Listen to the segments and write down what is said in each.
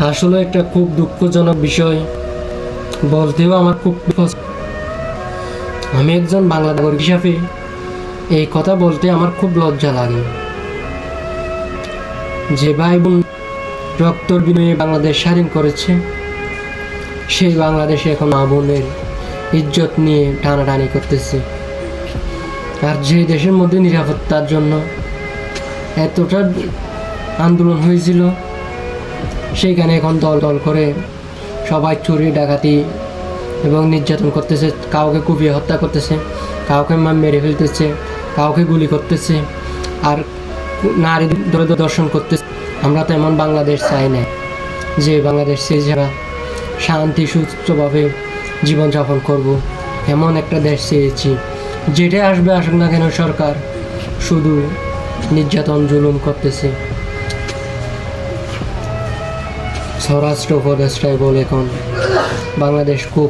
আসলে একটা খুব দুঃখজনক বিষয়, বলতেও আমার খুব আমি একজন বাংলা নাগরিক হিসাবে এই কথা বলতে আমার খুব লজ্জা লাগে যে ভাই বোন রক্তর বিনিময়ে বাংলাদেশ স্বাধীন করেছে, সেই বাংলাদেশে এখন মা বোনের ইজ্জত নিয়ে টানাটানি করতেছে। আর যে দেশের মধ্যে নিরাপত্তার জন্য এতটা আন্দোলন হয়েছিল, সেইখানে এখন দল দল করে সবাই চুরি ডাকাতি এবং নির্যাতন করতেছে, কাউকে কুপিয়ে হত্যা করতেছে, কাউকে মেরে ফেলতেছে, কাউকে গুলি করতেছে, আর নারী দর্শন করতেছে। আমরা তো এমন বাংলাদেশ চাই না যে বাংলাদেশ যারা শান্তি সুস্থভাবে জীবনযাপন করব, এমন একটা দেশ চেয়েছি। যেটাই আসবে আসুক না কেন, সরকার শুধু নির্যাতন জুলুম করতেছে। স্বরাষ্ট্র উপদেষ্টায় বলে এখন বাংলাদেশ খুব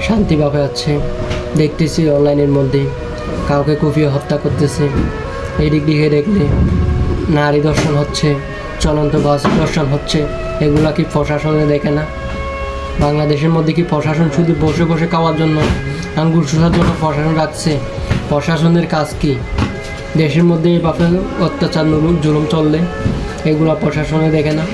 শান্তিভাবে আছে, দেখতেছি অনলাইনের মধ্যে কাউকে কুপিয়ে হত্যা করতেছে, এদিক দিকে দেখলে নারী দর্শন হচ্ছে, চলন্ত বাস দর্শন হচ্ছে। এগুলা কি প্রশাসনে দেখে না? বাংলাদেশের মধ্যে কি প্রশাসন শুধু বসে বসে খাওয়ার জন্য, আঙ্গুল শোষার জন্য প্রশাসন রাখছে? প্রশাসনের কাজ কি? দেশের মধ্যে এভাবে অত্যাচার জুলুম চললে এগুলা প্রশাসনে দেখে না?